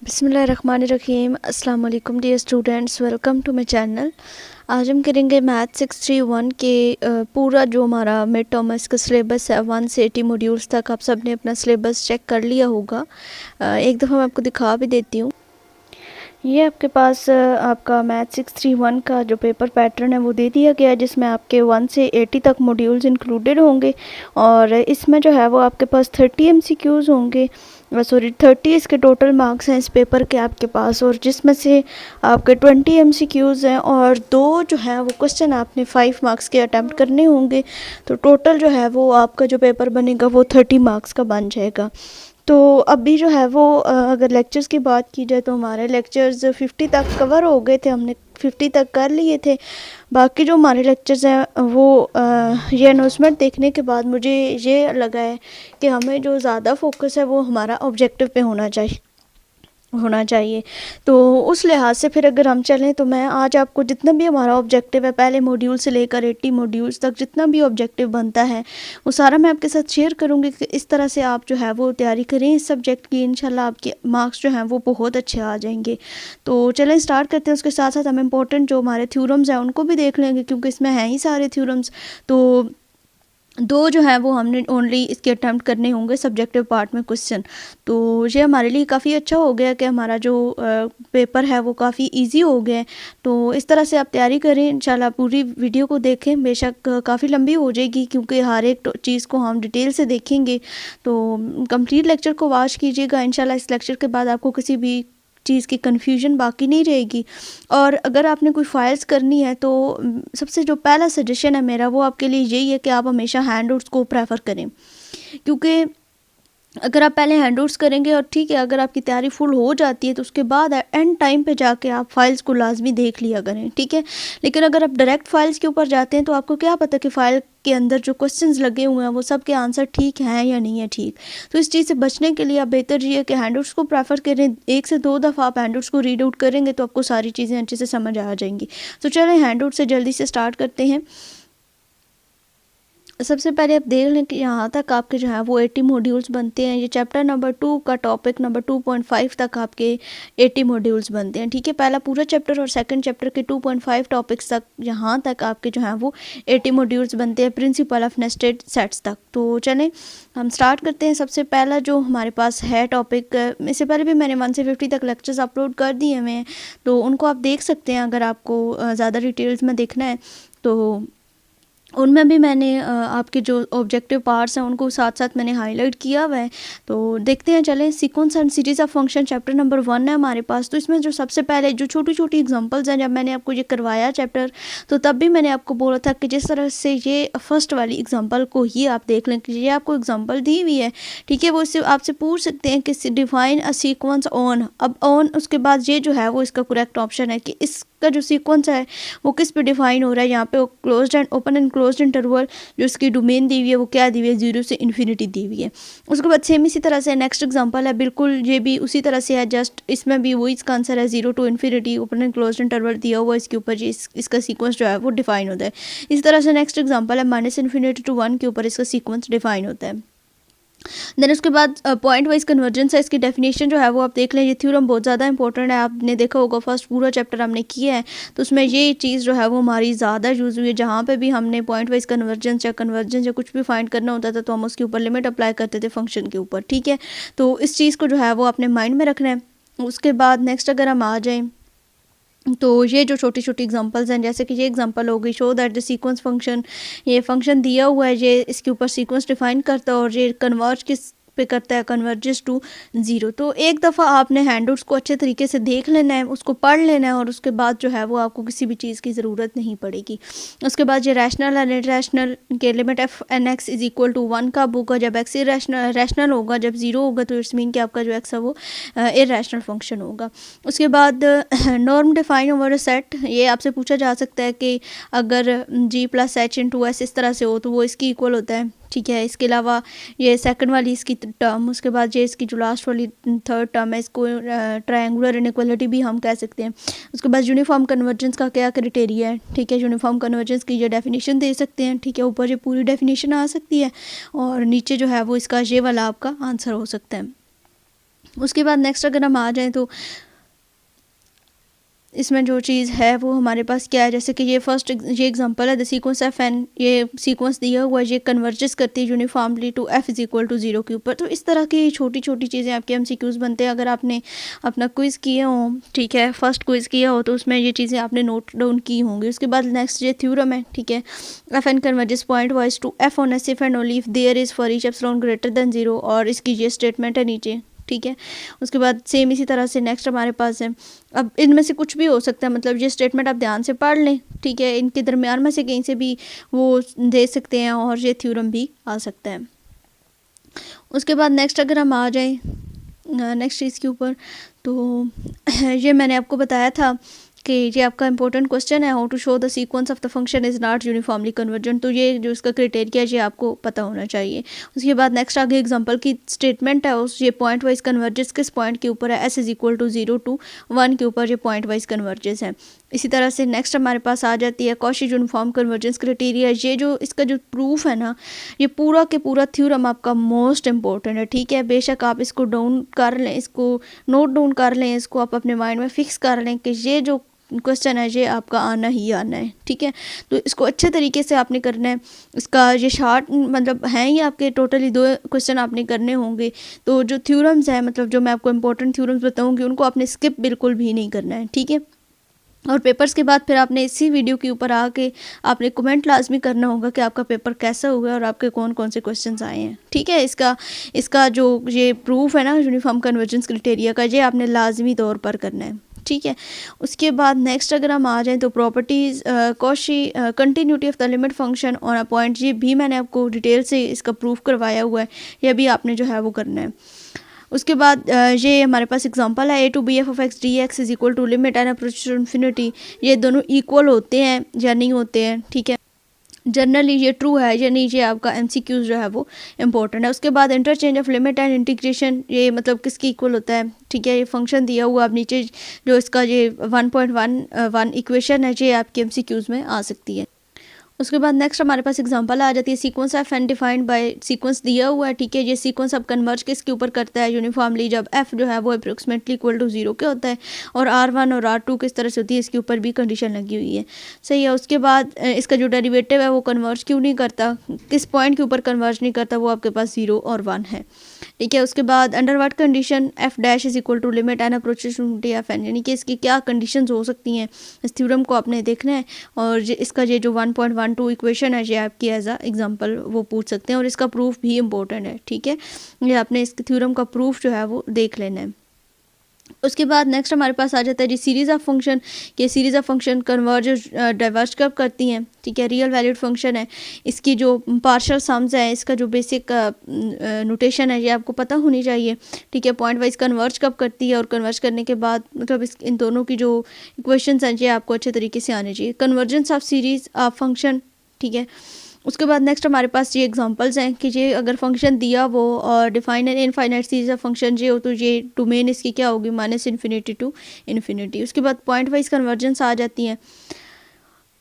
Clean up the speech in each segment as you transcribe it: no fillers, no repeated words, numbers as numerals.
बिस्मिल्लाहिर्रहमानिर्रहीम। अस्सलाम वालेकुम dear students, welcome to my channel. आज हम करेंगे मैथ 631 के पूरा जो हमारा मिड टर्म इसका सिलेबस है 1 से 80 मॉड्यूल्स तक। आप सब ने अपना सिलेबस चेक कर लिया होगा। एक दफ़ा मैं आपको दिखा भी देती हूँ। ये आपके पास आपका मैथ 631 का जो पेपर पैटर्न है वो दे दिया गया है, जिसमें आपके 1 से 80 तक मॉड्यूल्स इंक्लूडेड होंगे। और इसमें जो है वो आपके पास 30 MCQs होंगे, सॉरी 30 इसके टोटल मार्क्स हैं इस पेपर के आपके पास, और जिसमें से आपके 20 MCQs हैं और 2 जो है वो क्वेश्चन आपने 5 मार्क्स के अटैम्प्ट करने होंगे। तो टोटल जो है वो आपका जो पेपर बनेगा वो 30 मार्क्स का बन जाएगा। तो अभी जो है वो अगर लेक्चर्स की बात की जाए तो हमारे लेक्चर्स 50 तक कवर हो गए थे, हमने 50 तक कर लिए थे। बाकी जो हमारे लेक्चर्स हैं वो ये अनाउंसमेंट देखने के बाद मुझे ये लगा है कि हमें जो ज़्यादा फोकस है वो हमारा ऑब्जेक्टिव पे होना चाहिए। तो उस लिहाज से फिर अगर हम चलें तो मैं आज आपको जितना भी हमारा ऑब्जेक्टिव है, पहले मॉड्यूल से लेकर 80 मॉड्यूल्स तक जितना भी ऑब्जेक्टिव बनता है वो सारा मैं आपके साथ शेयर करूंगी कि इस तरह से आप जो है वो तैयारी करें इस सब्जेक्ट की। इंशाल्लाह आपके मार्क्स जो हैं वो बहुत अच्छे आ जाएंगे। तो चलें स्टार्ट करते हैं। उसके साथ साथ हम इम्पोर्टेंट जो हमारे थ्योरम्स हैं उनको भी देख लेंगे, क्योंकि इसमें हैं ही सारे थ्योरम्स। तो 2 जो हैं वो हमने ओनली इसके अटैम्प्ट करने होंगे सब्जेक्टिव पार्ट में क्वेश्चन। तो ये हमारे लिए काफ़ी अच्छा हो गया कि हमारा जो पेपर है वो काफ़ी इजी हो गया है। तो इस तरह से आप तैयारी करें, इंशाल्लाह पूरी वीडियो को देखें। बेशक काफ़ी लंबी हो जाएगी क्योंकि हर एक चीज़ को हम डिटेल से देखेंगे। तो कंप्लीट लेक्चर को वॉच कीजिएगा। इंशाल्लाह इस लेक्चर के बाद आपको किसी भी चीज़ की कन्फ्यूजन बाकी नहीं रहेगी। और अगर आपने कोई फाइल्स करनी है तो सबसे जो पहला सजेशन है मेरा वो आपके लिए यही है कि आप हमेशा हैंडआउट्स को प्रेफर करें, क्योंकि अगर आप पहले हैंडआउट्स करेंगे और ठीक है अगर आपकी तैयारी फुल हो जाती है तो उसके बाद एंड टाइम पे जाके आप फाइल्स को लाजमी देख लिया करें, ठीक है। लेकिन अगर आप डायरेक्ट फाइल्स के ऊपर जाते हैं तो आपको क्या पता कि फ़ाइल के अंदर जो क्वेश्चंस लगे हुए हैं वो सब के आंसर ठीक हैं या नहीं है ठीक। तो इस चीज़ से बचने के लिए आप बेहतर ये है कि हैंडआउट्स को प्रेफर करें। 1 से 2 दफ़ा आप हैंडआउट्स को रीड आउट करेंगे तो आपको सारी चीज़ें अच्छे से समझ आ जाएंगी। तो चलें हैंडआउट से जल्दी से स्टार्ट करते हैं। सबसे पहले आप देख लें कि यहाँ तक आपके जो है वो 80 मॉड्यूल्स बनते हैं। ये चैप्टर नंबर 2 का टॉपिक नंबर 2.5 तक आपके 80 मॉड्यूल्स बनते हैं, ठीक है। पहला पूरा चैप्टर और सेकंड चैप्टर के 2.5 टॉपिक्स तक यहाँ तक आपके जो है वो 80 मॉड्यूल्स बनते हैं, प्रिंसिपल ऑफ नेस्टेड सेट्स तक। तो चलें हम स्टार्ट करते हैं। सबसे पहला जो हमारे पास है टॉपिक, इससे पहले भी मैंने 1 से 50 तक लेक्चर्स अपलोड कर दिए हुए हैं, तो उनको आप देख सकते हैं अगर आपको ज़्यादा डिटेल्स में देखना है। तो उनमें भी मैंने आपके जो ऑब्जेक्टिव पार्ट्स हैं उनको साथ साथ मैंने हाईलाइट किया हुआ है। तो देखते हैं चलें। Sequence and series of function chapter number 1 है हमारे पास। तो इसमें जो सबसे पहले जो छोटी छोटी एग्जांपल्स हैं, जब मैंने आपको ये करवाया चैप्टर तो तब भी मैंने आपको बोला था कि जिस तरह से ये फर्स्ट वाली एग्जांपल को ही आप देख लें कि ये आपको एग्जांपल दी हुई है, ठीक है। वो इससे आपसे पूछ सकते हैं कि डिफाइन अ सीक्वेंस ऑन। अब ऑन उसके बाद ये जो है वो इसका करेक्ट ऑप्शन है कि इसका जो सीक्वेंस है वो किस पे डिफाइन हो रहा है। यहाँ पे closed end open and closed interval जो इसकी डोमेन दी हुई है वो क्या दी हुई है, 0 से इन्फिनिटी दी हुई है। उसके बाद सेम इसी तरह से नेक्स्ट एग्जांपल है, बिल्कुल ये भी उसी तरह से है, जस्ट इसमें भी वही इसका आंसर है 0 to infinity open and closed interval दिया हुआ, इसके ऊपर इसका सीक्वेंस जो है वो डिफाइन होता है। इस तरह से नेक्स्ट एग्जाम्पल है -इन्फिनिटी टू 1 के ऊपर इसका सीक्वेंस डिफाइन होता है। देन उसके बाद पॉइंट वाइज कन्वर्जेंस है, इसकी डेफिनेशन जो है वो आप देख लें। ये थ्योरम बहुत ज़्यादा इंपॉर्टेंट है, आपने देखा होगा फर्स्ट पूरा चैप्टर हमने किया है तो उसमें ये चीज़ जो है वो हमारी ज़्यादा यूज़ हुई है। जहाँ पे भी हमने पॉइंट वाइज कन्वर्जेंस या कुछ भी फाइंड करना होता था तो हम उसके ऊपर लिमिट अप्लाई करते थे फंक्शन के ऊपर, ठीक है। तो इस चीज़ को जो है वो अपने माइंड में रखना है। उसके बाद नेक्स्ट अगर हम आ जाएँ तो ये जो छोटी छोटी एग्जांपल्स हैं, जैसे कि ये एग्जांपल हो गई show that the sequence function, ये फंक्शन दिया हुआ है, ये इसके ऊपर सीक्वेंस डिफाइन करता है और ये कन्वर्ज किस पे करता है, कन्वर्जेस टू 0। तो एक दफ़ा आपने हैंडआउट्स को अच्छे तरीके से देख लेना है, उसको पढ़ लेना है और उसके बाद जो है वो आपको किसी भी चीज़ की ज़रूरत नहीं पड़ेगी। उसके बाद ये रैशनल एंड इरैशनल के limit F N X is equal to 1 कब होगा, जब एक्स रैशनल होगा, जब 0 होगा तो इट्स मीन कि आपका जो एक्स है वो इरैशनल फंक्शन होगा। उसके बाद norm define over a set, ये आपसे पूछा जा सकता है कि अगर g plus H into S इस तरह से हो तो वो इसकी इक्वल होता है, ठीक है। इसके अलावा ये सेकंड वाली इसकी टर्म, उसके बाद ये इसकी जो लास्ट वाली थर्ड टर्म है इसको ट्रायंगुलर इनइक्वालिटी भी हम कह सकते हैं। उसके बाद यूनिफॉर्म कन्वर्जेंस का क्या क्राइटेरिया है, ठीक है। यूनिफॉर्म कन्वर्जेंस की ये डेफिनेशन दे सकते हैं, ठीक है। ऊपर ये पूरी डेफिनेशन आ सकती है और नीचे जो है वो इसका ये वाला आपका आंसर हो सकता है। उसके बाद नेक्स्ट अगर हम आ जाएँ तो इसमें जो चीज़ है वो हमारे पास क्या है, जैसे कि ये फर्स्ट ये एग्जांपल है द सीक्वेंस एफ एन, ये सीक्वेंस दिया हुआ है, ये कन्वर्जेस करती है uniformly to F is equal to 0 के ऊपर। तो इस तरह की छोटी छोटी चीज़ें आपके एमसीक्यूज़ बनते हैं। अगर आपने अपना क्विज़ किया हो, ठीक है, फर्स्ट क्विज़ किया हो, तो उसमें ये चीज़ें आपने नोट डाउन की होंगी। उसके बाद नेक्स्ट ये थ्योरम है, ठीक है, F N converges point wise to F on S if and only if there is for each epsilon greater than 0, और इसकी ये स्टेटमेंट है नीचे, ठीक है। उसके बाद सेम इसी तरह से नेक्स्ट हमारे पास है, अब इनमें से कुछ भी हो सकता है, मतलब ये स्टेटमेंट आप ध्यान से पढ़ लें, ठीक है, इनके दरमियान में से कहीं से भी वो दे सकते हैं और ये थ्योरम भी आ सकता है। उसके बाद नेक्स्ट अगर हम आ जाएं नेक्स्ट चीज़ के ऊपर, तो ये मैंने आपको बताया था कि ये आपका इंपॉर्टेंट क्वेश्चन है, how to show the sequence of the function is not uniformly convergent. तो ये जो इसका क्राइटेरिया है ये आपको पता होना चाहिए। उसके बाद नेक्स्ट आगे एग्जांपल की स्टेटमेंट है, उस ये पॉइंट वाइज कन्वर्जेस किस पॉइंट के ऊपर है, S is equal to 0 to 1 के ऊपर ये पॉइंट वाइज कन्वर्जेस है। इसी तरह से नेक्स्ट हमारे पास आ जाती है कॉशी यूनिफॉर्म कन्वर्जेंस क्राइटेरिया। ये जो इसका जो प्रूफ है ना, ये पूरा के पूरा थ्योरम आपका मोस्ट इंपॉर्टेंट है, ठीक है। बेशक आप इसको डाउन कर लें, इसको नोट डाउन कर लें, इसको आप अपने माइंड में फिक्स कर लें कि ये जो क्वेश्चन है ये आपका आना ही आना है, ठीक है। तो इसको अच्छे तरीके से आपने करना है। इसका ये शार्ट मतलब हैं ही आपके टोटली 2 क्वेश्चन आपने करने होंगे। तो जो थ्योरम्स हैं, मतलब जो मैं आपको इंपॉर्टेंट थ्योरम्स बताऊंगी, उनको आपने स्किप बिल्कुल भी नहीं करना है, ठीक है। और पेपर्स के बाद फिर आपने इसी वीडियो के ऊपर आके आपने कमेंट लाजमी करना होगा कि आपका पेपर कैसा हुआ और आपके कौन कौन से क्वेश्चंस आए हैं, ठीक है। इसका जो ये प्रूफ है ना यूनिफॉर्म कन्वर्जेंस क्राइटेरिया का, ये आपने लाजमी तौर पर करना है, ठीक है। उसके बाद नेक्स्ट अगर हम आ जाएं तो properties Cauchy continuity of the limit function on a point, ये भी मैंने आपको डिटेल से इसका प्रूफ करवाया हुआ है, यह भी आपने जो है वो करना है। उसके बाद ये हमारे पास एग्जांपल है, a to b f of x d x is equal to limit n approach to infinity. ये दोनों इक्वल होते हैं या नहीं होते हैं, ठीक है। जनरली ये ट्रू है या नहीं, ये आपका एमसीक्यूज जो है वो इंपॉर्टेंट है। उसके बाद interchange of limit and integration, ये मतलब किसकी इक्वल होता है, ठीक है। ये फंक्शन दिया हुआ, अब नीचे जो इसका ये 1.11 इक्वेशन है, ये आपके एमसीक्यूज में आ सकती है। उसके बाद नेक्स्ट हमारे पास एग्जांपल आ जाती है, sequence F N defined by sequence दिया हुआ है, ठीक है। ये सीक्वेंस अब कन्वर्ज किसके ऊपर करता है, यूनिफॉर्मली, जब एफ जो है वो अप्रोक्सीमेटली इक्वल टू 0 के होता है। और R1 और R2 किस तरह से होती है, इसके ऊपर भी कंडीशन लगी हुई है, सही है। उसके बाद इसका जो डेरिवेटिव है वो कन्वर्ज क्यों नहीं करता, किस पॉइंट के ऊपर कन्वर्ज नहीं करता, वो आपके पास 0 और 1 है, ठीक है। उसके बाद under what condition F dash is equal to limit and approaches to F N, यानी कि इसकी क्या कंडीशंस हो सकती हैं, इस थ्योरम को आपने देखना है। और इसका ये जो 1.12 इक्वेशन है, ये आपकी एज अ एग्जांपल वो पूछ सकते हैं, और इसका प्रूफ भी इंपॉर्टेंट है, ठीक है। ये आपने इस थ्योरम का प्रूफ जो है वो देख लेना है। उसके बाद नेक्स्ट हमारे पास आ जाता है जी सीरीज़ ऑफ फंक्शन, ये series of function converge diverge कब करती हैं, ठीक है। रियल वैल्यूड फंक्शन है, इसकी जो पार्शियल सम्स है, इसका जो बेसिक नोटेशन है ये आपको पता होनी चाहिए, ठीक है। पॉइंट वाइज कन्वर्ज कब करती है, और कन्वर्ज करने के बाद मतलब इन दोनों की जो इक्वेशंस हैं ये आपको अच्छे तरीके से आने चाहिए। Convergence of series of function, ठीक है। उसके बाद नेक्स्ट हमारे पास ये एग्जांपल्स हैं कि ये अगर फंक्शन दिया वो और define an infinite series of function ये हो, तो ये डोमेन इसकी क्या होगी, -∞ टू इन्फिनिटी। उसके बाद पॉइंट वाइज कन्वर्जेंस आ जाती हैं,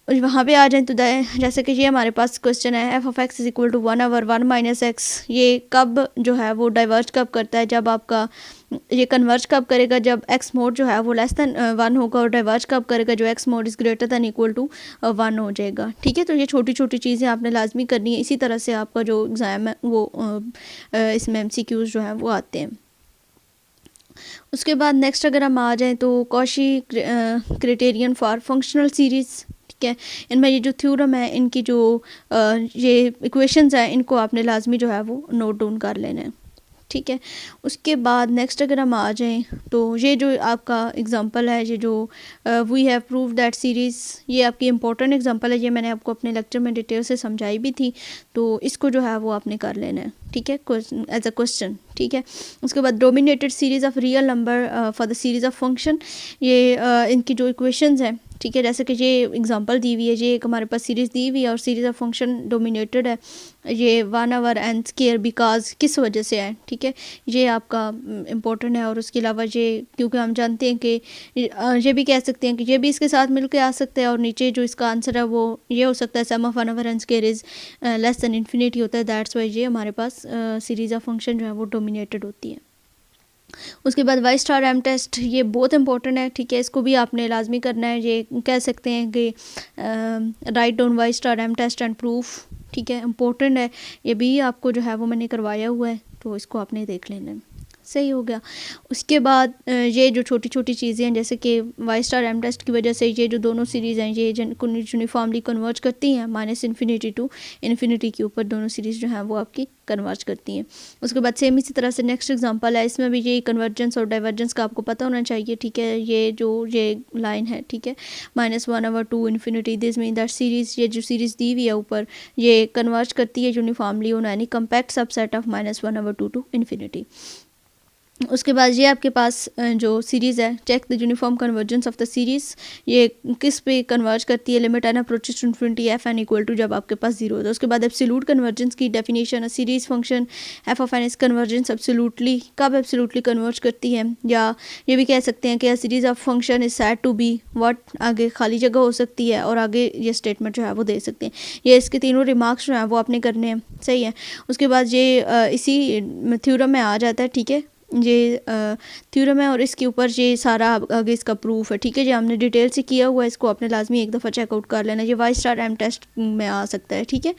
वहाँ पे आ जाए तो जैसे कि ये हमारे पास क्वेश्चन है, F of X is equal to 1/1 - x, ये कब जो है वो डाइवर्ज कब करता है, जब आपका ये कन्वर्ज कब करेगा, जब एक्स मोड जो है वो लेस दैन 1 होगा, और डाइवर्ज कब करेगा, जो X mod is greater than equal to 1 हो जाएगा, ठीक है। तो ये छोटी छोटी चीज़ें आपने लाजमी करनी है, इसी तरह से आपका जो एग्ज़ाम है वो इसमें MCQs जो है वो आते हैं। उसके बाद नेक्स्ट अगर हम आ जाएँ तो Cauchy criterion for functional series, ठीक है। इनमें ये जो थ्योरम है, इनकी जो ये इक्वेशंस हैं, इनको आपने लाजमी जो है वो नोट डाउन कर लेना है, ठीक है। उसके बाद नेक्स्ट अगर हम आ जाएं तो ये जो आपका एग्जांपल है, ये जो we have prove that series, ये आपकी इंपॉर्टेंट एग्जांपल है, ये मैंने आपको अपने लेक्चर में डिटेल से समझाई भी थी, तो इसको जो है वो आपने कर लेना है, ठीक है, एज अ क्वेश्चन, ठीक है। उसके बाद dominated series of real number for the series of function, ये इनकी जो इक्वेशंस हैं, ठीक है, जैसे कि ये एग्जांपल दी हुई है, ये एक हमारे पास सीरीज़ दी हुई है और सीरीज़ ऑफ फंक्शन डोमिनेटेड है, ये 1/n² बिकॉज किस वजह से है, ठीक है, ये आपका इम्पोर्टेंट है। और उसके अलावा ये क्योंकि हम जानते हैं कि ये भी कह सकते हैं कि ये भी इसके साथ मिलकर आ सकता है, और नीचे जो इसका आंसर है वो ये हो सकता है sum of 1/n² is less than infinity होता है, दैट्स वाई ये हमारे पास सीरीज़ ऑफ फंक्शन जो है वो डोमिनेटेड होती है। उसके बाद वाई स्टार एम टेस्ट, ये बहुत इंपॉर्टेंट है, ठीक है, इसको भी आपने लाजमी करना है। ये कह सकते हैं कि write down Y star M test and proof, ठीक है, इंपॉर्टेंट है, ये भी आपको जो है वो मैंने करवाया हुआ है, तो इसको आपने देख लेना है। सही हो गया। उसके बाद ये जो छोटी छोटी चीज़ें हैं, जैसे कि वाई स्टार एम टेस्ट की वजह से ये जो दोनों सीरीज़ हैं ये यूनिफॉर्मली कन्वर्ज करती हैं माइनस इन्फिनिटी टू इन्फिनिटी के ऊपर, दोनों सीरीज़ जो हैं वो आपकी कन्वर्ज करती हैं। उसके बाद सेम इसी तरह से नेक्स्ट एग्जांपल है, इसमें भी ये कन्वर्जेंस और डाइवर्जेंस का आपको पता होना चाहिए, ठीक है। ये लाइन है, ठीक है, -1/2 infinity, this mean that series, ये जो सीरीज़ दी हुई है ऊपर, ये कन्वर्ज करती है uniformly on any compact subset of -1/2 to infinity. उसके बाद ये आपके पास जो सीरीज़ है, check the uniform convergence of the series, ये किस पे कन्वर्ज करती है, limit N approaches to infinity F N equal to, जब आपके पास 0 होता है। उसके बाद एब्सोल्यूट कन्वर्जेंस की definition, series function F of N is convergence absolutely, कब एब्सोल्यूटली कन्वर्ज करती है, या ये भी कह सकते हैं कि series of function is said to be what, आगे खाली जगह हो सकती है और आगे ये स्टेटमेंट जो है वो दे सकते हैं। ये इसके तीनों रिमार्क्स जो हैं वो आपने करने हैं, सही है। उसके बाद ये इसी थ्योरम में आ जाता है, ठीक है, ये थ्योरम है और इसके ऊपर ये सारा आगे इसका प्रूफ है, ठीक है। जो हमने डिटेल से किया हुआ है, इसको आपने लाजमी एक दफ़ा चेकआउट कर लेना, ये वाई स्टार एम टेस्ट में आ सकता है, ठीक है।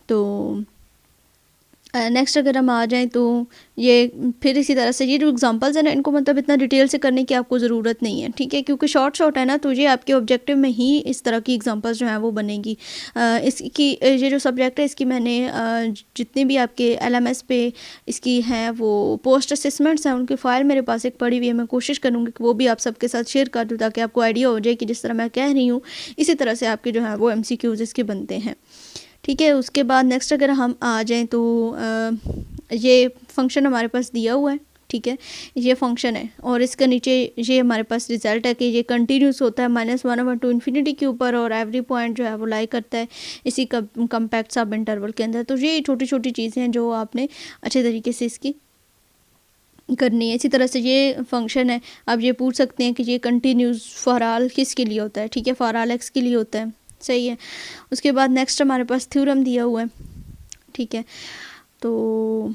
तो नेक्स्ट अगर हम आ जाएं तो ये फिर इसी तरह से ये जो एग्जांपल्स हैं ना, इनको मतलब इतना डिटेल से करने की आपको ज़रूरत नहीं है, ठीक है, क्योंकि शॉर्ट है ना, तो ये आपके ऑब्जेक्टिव में ही इस तरह की एग्जांपल्स जो हैं वो बनेंगी। इसकी ये जो सब्जेक्ट है, इसकी मैंने जितने भी आपके LMS पे इसकी हैं वो पोस्ट असेसमेंट्स हैं, उनकी फ़ाइल मेरे पास एक पड़ी हुई है, मैं कोशिश करूँगी कि वो भी आप सबके साथ शेयर कर दूँ, ताकि आपको आइडिया हो जाए कि जिस तरह मैं कह रही हूँ इसी तरह से आपके जो है वो MCQs इसके बनते हैं, ठीक है। उसके बाद नेक्स्ट अगर हम आ जाएं तो ये फंक्शन हमारे पास दिया हुआ है, ठीक है, ये फंक्शन है और इसके नीचे ये हमारे पास रिजल्ट है कि ये कंटिन्यूस होता है -1/2 इन्फिनिटी के ऊपर और एवरी पॉइंट जो है वो लाई करता है इसी कम्पैक्ट सब इंटरवल के अंदर। तो ये छोटी छोटी चीज़ें हैं जो आपने अच्छे तरीके से इसकी करनी है। इसी तरह से ये फंक्शन है, आप ये पूछ सकते हैं कि ये कंटिन्यूस फॉर ऑल किसके लिए होता है, ठीक है, फॉर ऑल एक्स के लिए होता है, सही है। उसके बाद नेक्स्ट हमारे पास थ्योरम दिया हुआ है, ठीक है, तो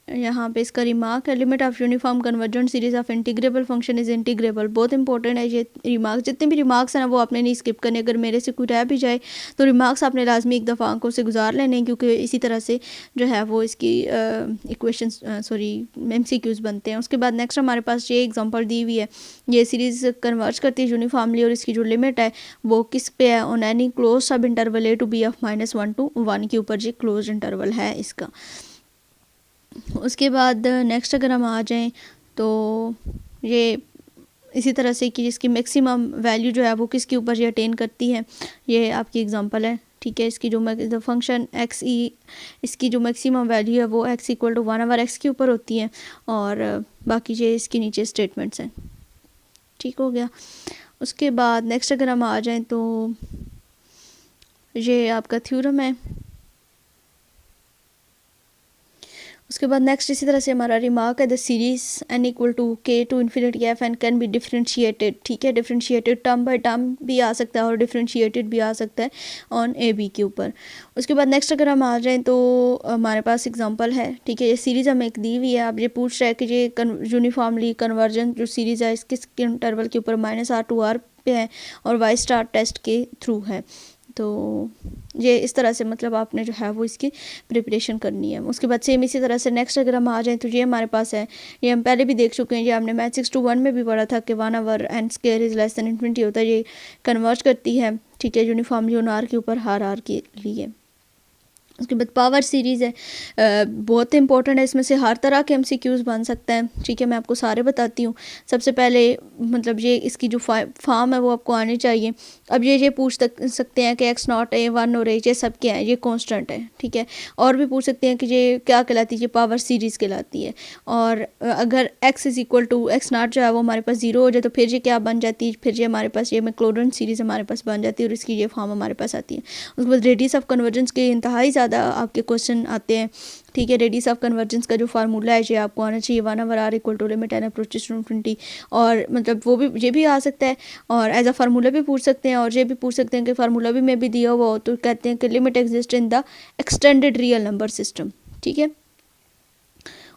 यहाँ पे इसका रिमार्क है, limit of uniform convergent series of integrable function is integrable, बहुत इंपॉर्टेंट है ये रिमार्क। जितने भी रिमार्क्स हैं ना वो आपने नहीं स्किप करने, अगर मेरे से कोई रह भी जाए तो रिमार्क्स आपने लाजमी एक दफ़ा आंखों से गुजार लेने, क्योंकि इसी तरह से जो है वो इसकी इक्वेशंस MCQs बनते हैं। उसके बाद नेक्स्ट हमारे पास ये एग्जांपल दी हुई है, ये सीरीज़ कन्वर्ज करती है यूनिफॉर्मली और इसकी जो लिमिट है वो किस पे है, ऑन एनी क्लोज सब interval A to B of -1 to 1 के ऊपर ये क्लोज इंटरवल है इसका। उसके बाद नेक्स्ट अगर हम आ जाएं तो ये इसी तरह से कि जिसकी मैक्सिमम वैल्यू जो है वो किसके ऊपर ये अटेन करती है, ये आपकी एग्जांपल है, ठीक है। इसकी जो फंक्शन XE, इसकी जो मैक्सिमम वैल्यू है वो x = 1/x के ऊपर होती है और बाकी ये इसके नीचे स्टेटमेंट्स हैं, ठीक हो गया। उसके बाद नेक्स्ट अगर हम आ जाएं तो ये आपका थ्योरम है। उसके बाद नेक्स्ट इसी तरह से हमारा रिमार्क है, the series n = k to infinity f and can be differentiated, ठीक है, डिफ्रेंशिएटेड टर्म बाय टर्म भी आ सकता है और डिफ्रेंशिएटेड भी आ सकता है ऑन AB के ऊपर। उसके बाद नेक्स्ट अगर हम आ जाएं तो हमारे पास एग्जांपल है, ठीक है, ये सीरीज़ हमें एक दी हुई है, अब ये पूछ रहा है कि ये यूनिफॉर्मली कन्वर्जेंट जो सीरीज़ है किस इंटरवल के ऊपर -R to R पे है और वाई स्टार टेस्ट के थ्रू है। तो ये इस तरह से मतलब आपने जो है वो इसकी प्रिपरेशन करनी है। उसके बाद सेम इसी तरह से नेक्स्ट अगर हम आ जाएं तो ये हमारे पास है, ये हम पहले भी देख चुके हैं, ये हमने मैथ 6-1 में भी पढ़ा था कि 1/n² is less then infinity होता है, ये कन्वर्ज करती है, ठीक है, यूनिफॉर्मली ऑन R के ऊपर हर R के लिए। उसके बाद पावर सीरीज़ है, बहुत इंपॉर्टेंट है, इसमें से हर तरह के MCQs बन सकते हैं, ठीक है, मैं आपको सारे बताती हूँ। सबसे पहले मतलब ये इसकी जो फॉर्म है वो आपको आनी चाहिए। अब ये पूछ सकते हैं कि x0 A 1 और ये सब क्या है, ये कांस्टेंट है, ठीक है, और भी पूछ सकते हैं कि ये क्या कहलाती है, ये पावर सीरीज़ कहलाती है। और अगर x = x0 जो है वो हमारे पास 0 हो जाए तो फिर ये क्या बन जाती है, फिर ये हमारे पास ये मैक्लॉरेन सीरीज़ हमारे पास बन जाती है और इसकी ये फॉर्म हमारे पास आती है। उसके बाद रेडियस ऑफ कन्वर्जेंस के इंतहाई ज़्यादा आपके क्वेश्चन आते हैं, ठीक है। रेडियस ऑफ कन्वर्जेंस का जो फार्मूला है ये आपको आना चाहिए, 1/R = limit n approaches to infinity, और मतलब वो भी ये भी आ सकता है और एज अ फार्मूला भी पूछ सकते हैं, और ये भी पूछ सकते हैं कि फार्मूला भी में भी दिया हुआ हो तो कहते हैं कि limit exist in the extended real number system, ठीक है।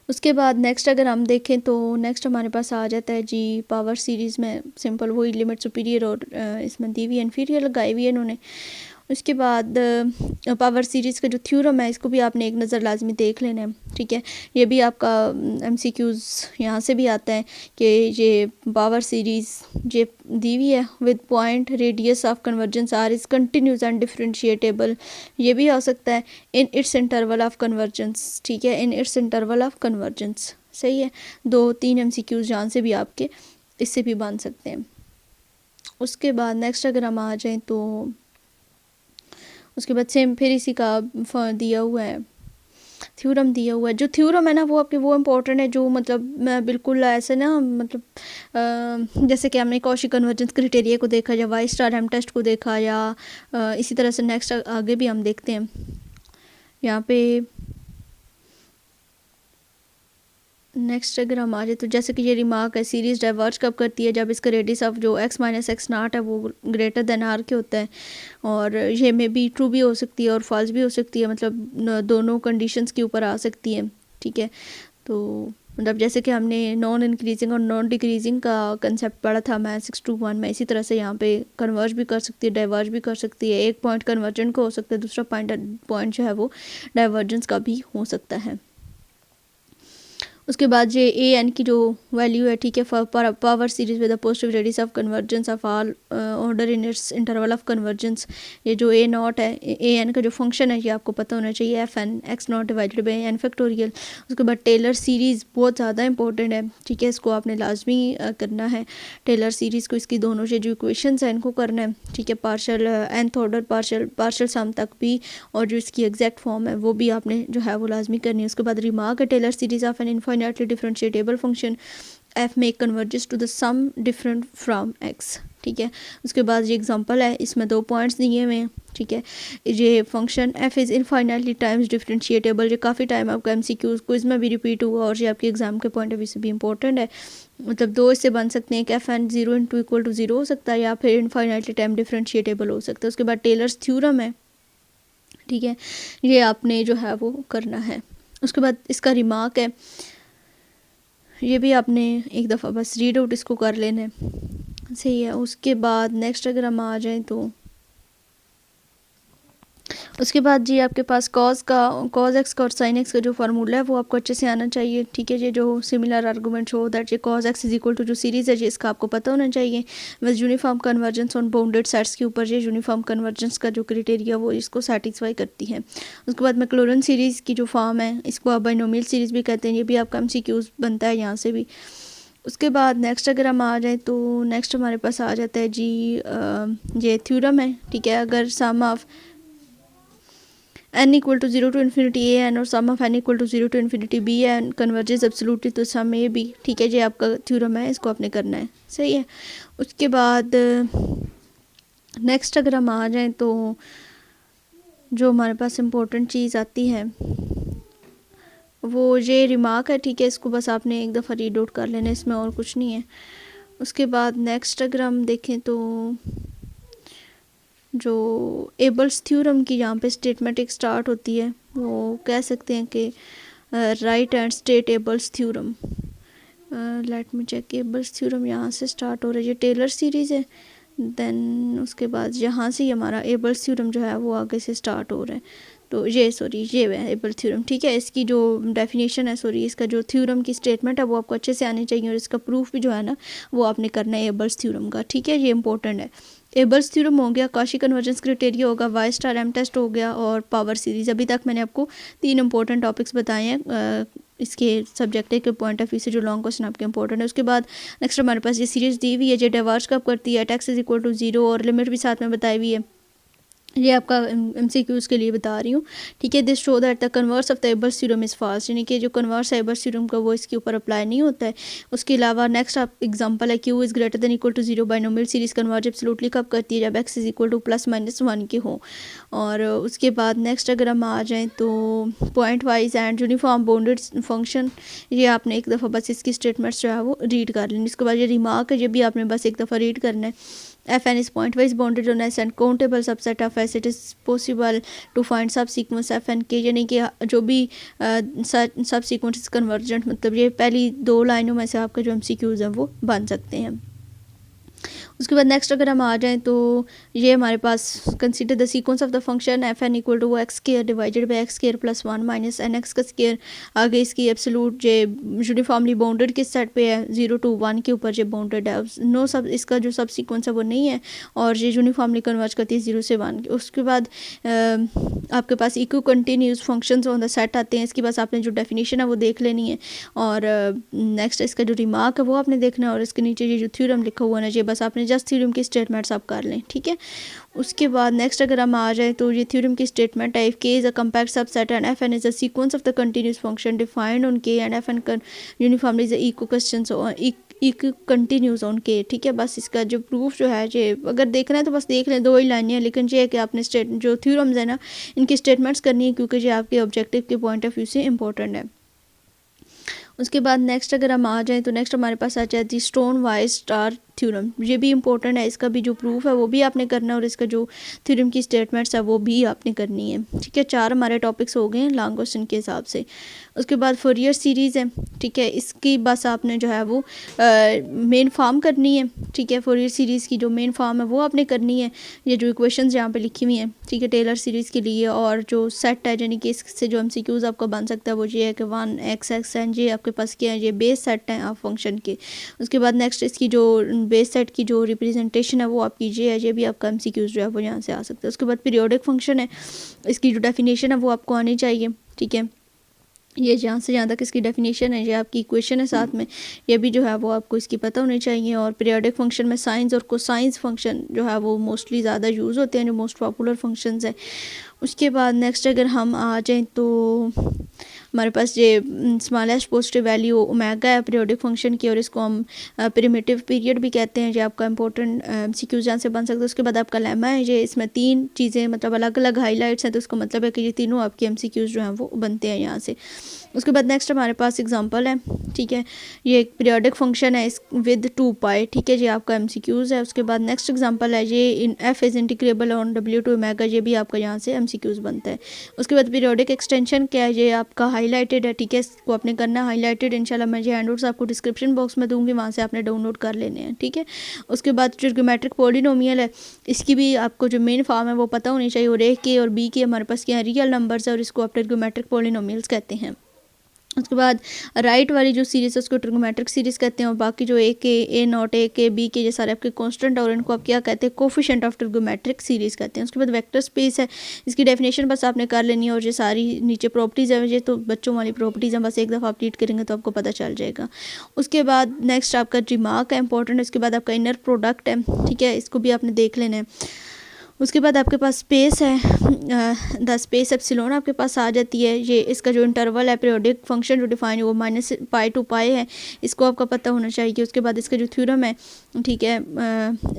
उसके बाद नेक्स्ट अगर हम देखें तो नेक्स्ट हमारे पास आ जाता है जी पावर सीरीज़ में सिंपल वही लिमिट सुपीरियर और इसमें दी हुई इन्फीरियर लगाई हुई है इन्होंने। उसके बाद पावर सीरीज़ का जो थ्योरम है इसको भी आपने एक नज़र लाजमी देख लेना है, ठीक है। ये भी आपका MCQs यहाँ से भी आता है कि ये पावर सीरीज़ ये दी हुई है with point radius of convergence R is continuous and differentiable. ये भी आ सकता है in its interval of convergence, ठीक है, in its interval of convergence. सही है, 2-3 MCQs जहाँ से भी आपके इससे भी बन सकते हैं। उसके बाद नेक्स्ट अगर हम आ जाएँ तो उसके बाद सेम फिर इसी का दिया हुआ है थ्योरम दिया हुआ है। जो थ्योरम है ना वो आपके वो इम्पोर्टेंट है जो मतलब मैं बिल्कुल ऐसे ना मतलब जैसे कि हमने कॉशी कन्वर्जेंस क्राइटेरिया को देखा या वाई स्टार एम टेस्ट को देखा या इसी तरह से नेक्स्ट आगे भी हम देखते हैं यहाँ पे। नेक्स्ट अगर हम आ जाए तो जैसे कि ये रिमार्क है सीरीज़ डाइवर्ज कब करती है, जब इसका रेडियस ऑफ जो x माइनस एक्स नाट है वो ग्रेटर देन r के होता है। और ये में भी ट्रू भी हो सकती है और फॉल्स भी हो सकती है, मतलब दोनों कंडीशंस के ऊपर आ सकती है, ठीक है। तो मतलब जैसे कि हमने नॉन इंक्रीजिंग और नॉन डिक्रीजिंग का कंसेप्ट पढ़ा था मैं 621 में, इसी तरह से यहाँ पे कन्वर्ज भी कर सकती है डाइवर्ज भी कर सकती है। एक पॉइंट कन्वर्जेंट का हो सकता है, दूसरा पॉइंट जो है वो डाइवर्जेंस का भी हो सकता है। उसके बाद ये an की जो वैल्यू है, ठीक है, power series with the positive radius of convergence of all order in its interval of convergence. ये जो a नॉट है an का जो फंक्शन है ये आपको पता होना चाहिए fn x not divided by n factorial. उसके बाद टेलर सीरीज़ बहुत ज़्यादा इंपॉर्टेंट है, ठीक है, इसको आपने लाजमी करना है। टेलर सीरीज़ को इसकी दोनों से जो इक्वेशंस हैं इनको करना है, ठीक है, पार्शल nth ऑर्डर पार्शल सम तक भी, और जो इसकी एग्जैक्ट फॉर्म है वो भी आपने जो है वो लाजमी करनी है। उसके बाद रिमार्क है Taylor series of an infinitely differentiable function f में converges to the sum different from x, ठीक है। उसके बाद ये एग्जांपल है, इसमें 2 पॉइंट्स दिए हुए हैं, ठीक है। ये function f is infinitely times differentiable, ये काफ़ी टाइम आपका MCQs क्विज में भी रिपीट हुआ और ये आपके एग्जाम के पॉइंट ऑफ व्यू से भी इंपॉर्टेंट है। मतलब 2 इससे बन सकते हैं कि fn 0 इंटू इक्वल टू 0 हो सकता है या फिर इनफाइनाइटली टाइम डिफरेंशिएटेबल हो सकता है। उसके बाद टेलर्स थ्योरम है, ठीक है, ये आपने जो है वो करना है। उसके बाद इसका रिमार्क है, ये भी आपने एक दफ़ा बस रीड आउट इसको कर लेना है, सही है। उसके बाद नेक्स्ट अगर हम आ जाएं तो उसके बाद जी आपके पास कॉज एक्स का और साइन एक्स का जो फार्मूला है वो आपको अच्छे से आना चाहिए, ठीक है। ये जो सिमिलर आर्गूमेंट हो दैट ये cause x is equal to जो सीरीज़ है ये इसका आपको पता होना चाहिए। बस uniform convergence on bounded sets के ऊपर ये यूनिफॉर्म कन्वर्जेंस का जो क्राइटेरिया वो इसको सेटिस्फाई करती है। उसके बाद मैक्लॉरिन सीरीज़ की जो फॉर्म है इसको आप बाइनोमियल सीरीज़ भी कहते हैं, ये भी आपका MCQs बनता है यहाँ से भी। उसके बाद नेक्स्ट अगर हम आ जाए तो नेक्स्ट हमारे पास आ जाता है जी ये थ्योरम है, ठीक है। अगर sum of n equal to 0 to infinity a n और sum of n equal to 0 to infinity b n converges absolutely तो सम ए बी, ठीक है, ये आपका थ्योरम है, इसको आपने करना है, सही है। उसके बाद नेक्स्ट अगर हम आ जाएं तो जो हमारे पास इम्पोर्टेंट चीज़ आती है वो ये रिमार्क है, ठीक है, इसको बस आपने एक दफ़ा रीड आउट कर लेना, इसमें और कुछ नहीं है। उसके बाद नेक्स्ट अगर हम देखें तो जो एबल्स थ्योरम की यहाँ पे स्टेटमेंट एक स्टार्ट होती है वो कह सकते हैं कि right and state Abel's theorem, let me check, Abel's theorem यहाँ से स्टार्ट हो रहा है, ये टेलर सीरीज़ है। देन उसके बाद यहाँ से ही हमारा एबल्स थ्योरम जो है वो आगे से स्टार्ट हो रहा है, तो ये है एबल थ्योरम, ठीक है। इसकी जो डेफिनेशन है इसका जो थ्योरम की स्टेटमेंट है वो आपको अच्छे से आनी चाहिए और इसका प्रूफ भी जो है ना वो आपने करना है एबल्स थ्योरम का, ठीक है, ये इंपॉर्टेंट है। एबल्स थ्योरम हो गया, कॉशी कन्वर्जेंस क्राइटेरिया होगा, वाई स्टार एम टेस्ट हो गया और पावर सीरीज़। अभी तक मैंने आपको 3 इंपॉर्टेंट टॉपिक्स बताए हैं इसके सब्जेक्ट के पॉइंट ऑफ व्यू से जो लॉन्ग क्वेश्चन आपके इंपॉर्टेंट है। उसके बाद नेक्स्ट हमारे पास ये सीरीज़ दी हुई है, ये डाइवर्ज कब करती है, x इज इक्वल टू 0 और लिमिट भी साथ में बताई हुई है, ये आपका MCQs के लिए बता रही हूँ, ठीक है। This show that the converse of the Abel's theorem is fast, यानी कि जो कन्वर्स है एबल्स थ्योरम का वो इसके ऊपर अप्लाई नहीं होता है। उसके अलावा नेक्स्ट आप एग्जांपल है Q is greater than equal to 0 binomial series converge absolutely कब करती है, जब x इज़ इक्वल टू +-1 के हो। और उसके बाद नेक्स्ट अगर हम आ जाएँ तो point wise and uniform bounded function, ये आपने एक दफ़ा बस इसकी स्टेटमेंट्स जो है वो रीड कर लेनी। उसके बाद ये रिमार्क है, ये भी आपने बस एक दफ़ा रीड करना है। Fn is pointwise bounded on S and countable subset of S. It is possible to find subsequence Fn के, यानी कि जो भी सबसीक्वेंस कन्वर्जेंट, मतलब ये पहली 2 लाइनों में से आपका जो MCQs हैं वो बन सकते हैं। उसके बाद नेक्स्ट अगर हम आ जाएं तो ये हमारे पास consider the sequence of the function f N equal to x square divided by x square plus 1 minus n x का स्क्वायर। आगे इसकी एब्सोल्यूट जो यूनिफॉर्मली बाउंडेड किस सेट पे है, 0 to 1 के ऊपर जो बाउंडेड है। नो सब इसका जो सब सीक्वेंस है वो नहीं है और ये यूनिफॉर्मली कन्वर्ज करती है 0 से 1। उसके बाद आपके पास equicontinuous functions on the set आते हैं। इसके पास आपने जो डेफिनेशन है वो देख लेनी है और नेक्स्ट इसका जो रिमार्क है वो आपने देखना है और इसके नीचे ये जो थ्योरम लिखा हुआ है ये बस आपने जस्ट थ्योरम की स्टेटमेंट्स आप कर लें, ठीक है। उसके बाद नेक्स्ट अगर हम आ जाए तो ये थ्योरम की स्टेटमेंट है, if K is a compact subset and f n is a sequence of the continuous function defined on K and f n uniformly is equicontinuous on K, ठीक है। बस इसका जो proof जो है ये अगर देखना है तो बस देख लें, 2 ही लाइनें हैं, लेकिन ये है कि आपने जो थ्योरम्स है ना इनकी स्टेटमेंट्स करनी है क्योंकि ये आपके ऑब्जेक्टिव के पॉइंट ऑफ व्यू से इंपॉर्टेंट है। उसके बाद नेक्स्ट अगर हम आ जाएं तो नेक्स्ट हमारे पास आ जाती है स्टोन वाइज स्टार थ्योरम। ये भी इंपॉर्टेंट है, इसका भी जो प्रूफ है वो भी आपने करना है और इसका जो थ्योरम की स्टेटमेंट्स है वो भी आपने करनी है, ठीक है। 4 हमारे टॉपिक्स हो गए हैं लॉन्ग क्वेश्चन के हिसाब से। उसके बाद फोरियर सीरीज़ है, ठीक है। इसकी बस आपने जो है वो मेन फॉर्म करनी है, ठीक है। फोरियर सीरीज़ की जो मेन फॉर्म है वो आपने करनी है। ये जो इक्वेशंस यहाँ पे लिखी हुई हैं, ठीक है, टेलर सीरीज़ के लिए। और जो सेट है यानी कि इससे जो MCQs आपका बन सकता है वो ये है कि 1x एंड ये आपके पास क्या है, ये बेस सेट हैं आप फंक्शन के। उसके बाद नेक्स्ट इसकी जो बेस सेट की जो रिप्रेजेंटेशन है वो आपकी ये भी आपका MCQs जो है वो यहाँ से आ सकता है। उसके बाद पीरियोडिक फंक्शन है, इसकी जो डेफिनेशन है वो आपको आनी चाहिए, ठीक है। ये जहाँ से जहाँ तक इसकी डेफिनेशन है ये आपकी इक्वेशन है, साथ में ये भी जो है वो आपको इसकी पता होनी चाहिए। और पीरियोडिक फंक्शन में साइंस और कोसाइंस फंक्शन जो है वो मोस्टली ज़्यादा यूज़ होते हैं, जो मोस्ट पॉपुलर फंक्शंस हैं। उसके बाद नेक्स्ट अगर हम आ जाएं तो हमारे पास ये स्मॉलेस्ट पॉजिटिव वैल्यू ओमेगा है पीरियोडिक फंक्शन की और इसको हम प्रिमिटिव पीरियड भी कहते हैं। ये आपका इंपॉर्टेंट MCQs जहाँ से बन सकता है। उसके बाद आपका लेमा है, ये इसमें 3 चीज़ें मतलब अलग अलग हाईलाइट्स हैं, तो उसका मतलब है कि ये तीनों आपके MCQs जो हैं वो बनते हैं यहाँ से। उसके बाद नेक्स्ट हमारे पास एग्जांपल है, ठीक है। ये एक पीरियोडिक फंक्शन है इस विद 2 पाई, ठीक है, ये आपका MCQs है। उसके बाद नेक्स्ट एग्जांपल है ये इन F is integrable on W to omega, ये भी आपका यहाँ से MCQs बनता है। उसके बाद पीरियोडिक एक्सटेंशन क्या है, ये आपका हाईलाइटेड है, ठीक है, इसको आपने करना है हाईलाइटेड। इंशाल्लाह मैं ये हैंडआउट्स आपको डिस्क्रिप्शन बॉक्स में दूंगी, वहाँ से आपने डाउनलोड कर लेने हैं, ठीक है। उसके बाद ट्रिग्नोमेट्रिक पॉलिनोमियल है, इसकी भी आपको जो मेन फॉर्म है वो पता होनी चाहिए। और A के और B के हमारे पास क्या है, रियल नंबर्स है और इसको आप ट्रिग्नोमेट्रिक पॉलिनोमियल्स कहते हैं। उसके बाद राइट वाली जो सीरीज़ है उसको ट्रिग्नोमेट्रिक सीरीज़ कहते हैं और बाकी जो A के A नॉट A के B के ये सारे आपके कांस्टेंट और इनको आप क्या कहते हैं, कोफिशिएंट ऑफ ट्रिग्नोमेट्रिक सीरीज़ कहते हैं। उसके बाद वेक्टर स्पेस है, इसकी डेफिनेशन बस आपने कर लेनी है और ये सारी नीचे प्रॉपर्टीज़ है, ये तो बच्चों वाली प्रॉपर्टीज़ हैं, बस एक दफ़ा आप रीड करेंगे तो आपको पता चल जाएगा। उसके बाद नेक्स्ट आपका रिमार्क है इंपॉर्टेंट। उसके बाद आपका इनर प्रोडक्ट है, ठीक है, इसको भी आपने देख लेना है। उसके बाद आपके पास स्पेस है, द स्पेस एप्सिलॉन आपके पास आ जाती है। ये इसका जो इंटरवल है पीरियोडिक फंक्शन जो डिफाइन है वो -π to π है, इसको आपका पता होना चाहिए। उसके बाद इसका जो थ्योरम है, ठीक है,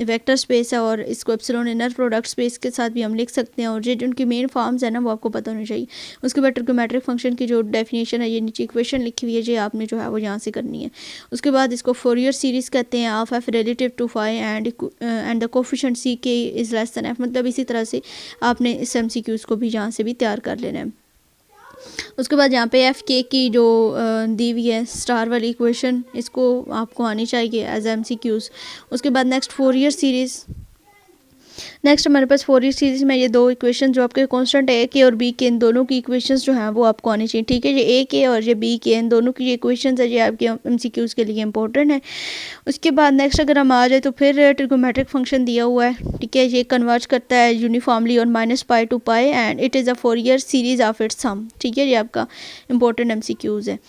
वेक्टर स्पेस है और इसको एप्सिलॉन इनर प्रोडक्ट स्पेस के साथ भी हम लिख सकते हैं और ये जो उनकी मेन फॉर्म्स है ना वो आपको पता होना चाहिए। उसके बाद ट्रिग्नोमेट्रिक फंक्शन की जो डेफिनेशन है ये नीचे इक्वेशन लिखी हुई है, ये आपने जो है वो यहाँ से करनी है। उसके बाद इसको फोरियर सीरीज़ कहते हैं of F relative to phi and the coefficient C K is less than F, मतलब इसी तरह से आपने इस MCQs को भी यहाँ से भी तैयार कर लेना है। उसके बाद यहाँ पे F K की जो दी हुई है स्टार वाली इक्वेशन, इसको आपको आनी चाहिए एज MCQs। उसके बाद नेक्स्ट फोरियर सीरीज़, नेक्स्ट हमारे पास फोरियर सीरीज़ में ये 2 इक्वेशन जो आपके कांस्टेंट A के और B के, इन दोनों की इक्वेशंस जो हैं वो आपको आनी चाहिए, ठीक है। ये A के और ये B के, इन दोनों की ये इक्वेशंस है ये आपके MCQs के लिए इंपॉर्टेंट है। उसके बाद नेक्स्ट अगर हम आ जाए तो फिर ट्रिग्नोमेट्रिक फंक्शन दिया हुआ है, ठीक है, ये कन्वर्ज करता है uniformly on -π to π and it is a Fourier series of its sum, ठीक है, ये आपका इंपॉर्टेंट MCQs है।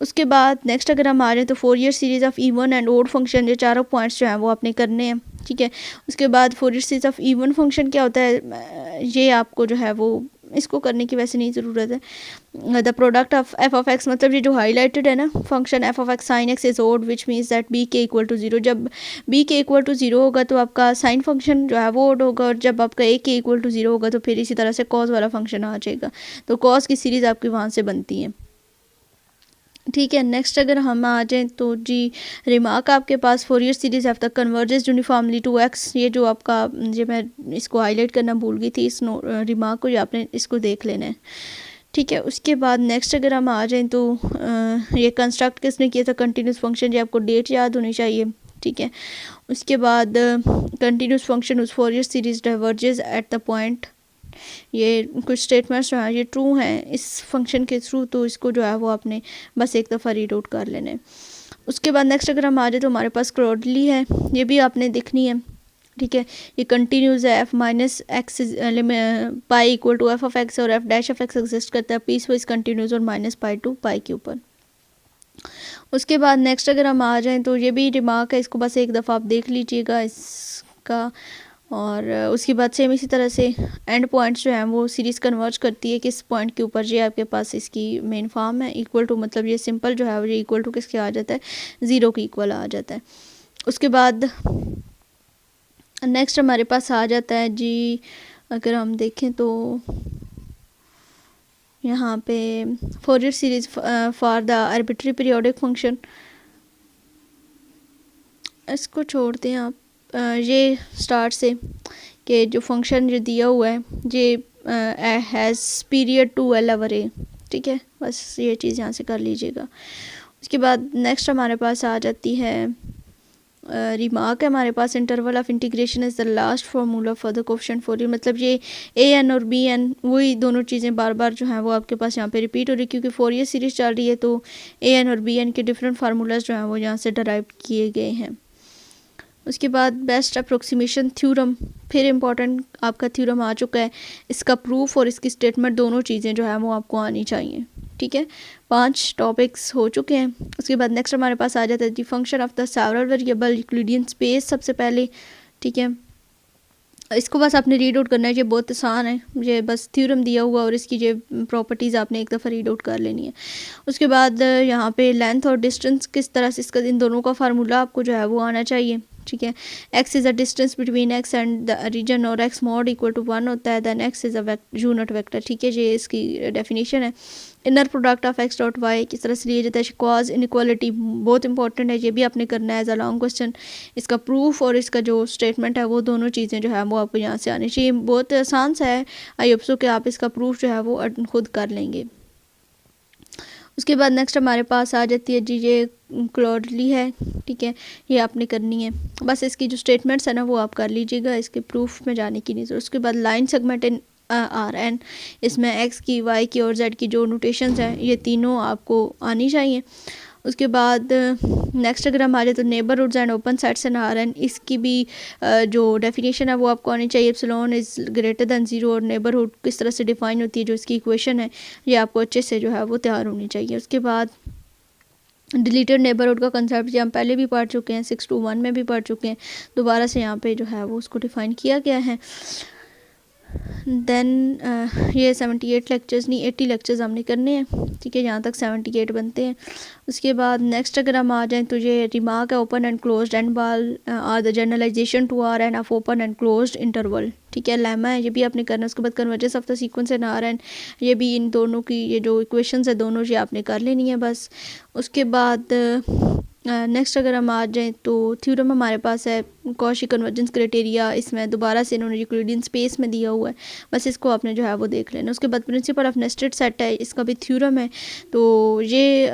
उसके बाद नेक्स्ट अगर हम आ रहे हैं तो Fourier series of even and odd function, ये चारों पॉइंट्स जो हैं वो आपने करने हैं, ठीक है। उसके बाद Fourier series of even function क्या होता है, ये आपको जो है वो इसको करने की वैसे नहीं ज़रूरत है। The product of f of x, मतलब ये जो हाईलाइटेड है ना function f of x sin x is odd which means that b के इक्वल टू 0। जब b के इक्वल टू 0 होगा तो आपका साइन फंक्शन जो है वो ओड होगा और जब आपका a के इक्वल टू 0 होगा तो फिर इसी तरह से कॉस वाला फंक्शन आ जाएगा, तो कॉस की सीरीज़ आपकी वहाँ से बनती है। ठीक है। नेक्स्ट अगर हम आ जाएं तो जी रिमार्क आपके पास Fourier series of the converges uniformly to x, ये जो आपका, ये मैं इसको हाईलाइट करना भूल गई थी, इस रिमार्क को, ये आपने इसको देख लेना है। ठीक है। उसके बाद नेक्स्ट अगर हम आ जाएं तो ये कंस्ट्रक्ट किसने किया था, कंटिन्यूस फंक्शन, ये आपको डेट याद होनी चाहिए। ठीक है। उसके बाद कंटिन्यूस फंक्शन उस Fourier series diverges at the point, ये कुछ स्टेटमेंट्स जो हैं ये ट्रू हैं इस फंक्शन के थ्रू, तो इसको जो है वो आपने बस एक दफ़ा रीड आउट कर लेना है। उसके बाद नेक्स्ट अगर हम आ जाए तो हमारे पास क्रॉडली है, ये भी आपने देखनी है। ठीक है। ये कंटिन्यूस है, f minus x pi equal to f of x और f dash of x exist करता है पीस वाइज कंटिन्यूस और माइनस पाई टू पाई के ऊपर। उसके बाद नेक्स्ट अगर हम आ जाएं तो ये भी रिमार्क है, इसको बस एक दफ़ा आप देख लीजिएगा इसका। और उसके बाद सेम इसी तरह से एंड पॉइंट्स जो हैं वो सीरीज़ कन्वर्ज करती है किस पॉइंट के ऊपर, ये आपके पास इसकी मेन फॉर्म है इक्वल टू, मतलब ये सिंपल जो है वो ये इक्वल टू किसके आ जाता है, ज़ीरो के इक्वल आ जाता है। उसके बाद नेक्स्ट हमारे पास आ जाता है जी, अगर हम देखें तो यहाँ पे Fourier series for the arbitrary periodic function, इसको छोड़ते हैं आप। ये स्टार्ट से कि जो फंक्शन जो दिया हुआ है ये has period two l over a. ठीक है, बस ये चीज़ यहाँ से कर लीजिएगा। उसके बाद नेक्स्ट हमारे पास आ जाती है रिमार्क है हमारे पास, interval of integration is the last formula for the coefficient Fourier, मतलब ये ए एन और बी एन वही दोनों चीज़ें बार बार जो हैं वो आपके पास यहाँ पे रिपीट हो रही है, क्योंकि फोरियर सीरीज चल रही है तो ए एन और बी एन के डिफरेंट फार्मूलाज जो हैं वो यहाँ से डराइव किए गए हैं। उसके बाद बेस्ट अप्रोक्सीमेशन थ्योरम, फिर इम्पॉर्टेंट आपका थ्योरम आ चुका है, इसका प्रूफ और इसकी स्टेटमेंट दोनों चीज़ें जो है वो आपको आनी चाहिए। ठीक है, 5 टॉपिक्स हो चुके हैं। उसके बाद नेक्स्ट हमारे पास आ जाता है the function of the several variable Euclidean space सबसे पहले। ठीक है, इसको बस आपने रीड आउट करना है, ये बहुत आसान है, ये बस थ्योरम दिया हुआ और इसकी ये प्रॉपर्टीज़ आपने एक दफ़ा रीड आउट कर लेनी है। उसके बाद यहाँ पे लेंथ और डिस्टेंस किस तरह से, इसका इन दोनों का फार्मूला आपको जो है वो आना चाहिए। ठीक है, x is a distance between x and the region, और x मॉड इक्वल टू 1 होता है, then x is a unit vector. ठीक है, ये इसकी डेफिनेशन है। Inner product of x dot Y किस तरह से लिया जाता है, कॉज इनइक्वालिटी बहुत इंपॉर्टेंट है, ये भी आपने करना है एज अ लॉन्ग क्वेश्चन। इसका प्रूफ और इसका जो स्टेटमेंट है वो दोनों चीज़ें जो है वो आपको यहाँ से आनी चाहिए, बहुत आसान सा है। आई होप सो कि आप इसका प्रूफ जो है वो खुद कर लेंगे। उसके बाद नेक्स्ट हमारे पास आ जाती है जी ये क्लॉडली है। ठीक है, ये आपने करनी है, बस इसकी जो स्टेटमेंट्स है ना वो आप कर लीजिएगा, इसके प्रूफ में जाने की नहीं ज़रूरत। उसके बाद line segment in R N, इसमें एक्स की, वाई की और जेड की जो नोटेशंस हैं ये तीनों आपको आनी चाहिए। उसके बाद नेक्स्ट अगर हम आ जाए तो neighbourhoods and open sets and R N, इसकी भी जो डेफिनेशन है वो आपको आनी चाहिए। Epsilon is greater than zero और नेबरहुड किस तरह से डिफाइन होती है, जो इसकी इक्वेशन है ये आपको अच्छे से जो है वो तैयार होनी चाहिए। उसके बाद डिलीटेड नेबरहुड का कंसेप्ट ये हम पहले भी पढ़ चुके हैं, 621 में भी पढ़ चुके हैं, दोबारा से यहाँ पे जो है वो उसको डिफ़ाइन किया गया है। देन ये 78 लेक्चर्स नहीं 80 लेक्चर्स हमने करने हैं। ठीक है, यहाँ तक 78 बनते हैं। उसके बाद नेक्स्ट अगर हम आ जाएं तो ये रिमार्क है, open and closed and ball are the generalisation to R N of open and closed interval. ठीक है, लेमा है, ये भी आपने करना है। उसके बाद convergence of the sequence and R N, ये भी इन दोनों की ये जो इक्वेशंस है दोनों ये आपने कर लेनी है बस। उसके बाद नेक्स्ट अगर हम आ जाएं तो थ्योरम हमारे पास है कॉशी कन्वर्जेंस क्राइटेरिया, इसमें दोबारा से इन्होंने यूक्लिडियन स्पेस में दिया हुआ है, बस इसको आपने जो है वो देख लेना। उसके बाद प्रिंसिपल ऑफ नेस्टेड सेट है, इसका भी थ्योरम है, तो ये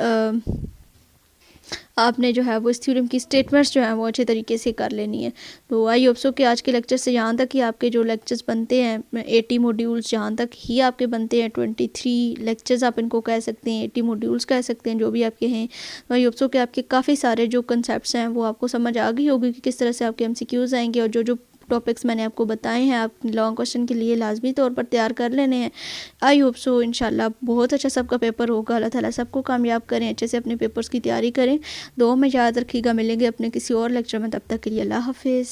आपने जो है वो इस थ्योरम की स्टेटमेंट्स जो हैं वो अच्छे तरीके से कर लेनी है। तो आई होप सो कि आज के लेक्चर से यहाँ तक ही आपके जो लेक्चर्स बनते हैं 80 मॉड्यूल्स जहाँ तक ही आपके बनते हैं, 23 लेक्चर्स आप इनको कह सकते हैं, 80 मॉड्यूल्स कह सकते हैं, जो भी आपके हैं। तो आई होप सो कि आपके काफ़ी सारे जो कंसेप्ट हैं वो आपको समझ आ गई होगी कि किस तरह से आपके MCQs आएंगे, और जो जो टॉपिक्स मैंने आपको बताए हैं आप लॉन्ग क्वेश्चन के लिए लाजमी तौर पर तैयार कर लेने हैं। आई होप सो इंशाल्लाह बहुत अच्छा सबका पेपर होगा। अल्लाह ताला सबको कामयाब करें, अच्छे से अपने पेपर्स की तैयारी करें। दुआ में याद रखिएगा, मिलेंगे अपने किसी और लेक्चर में, तब तक के लिए अल्लाह हाफिज़।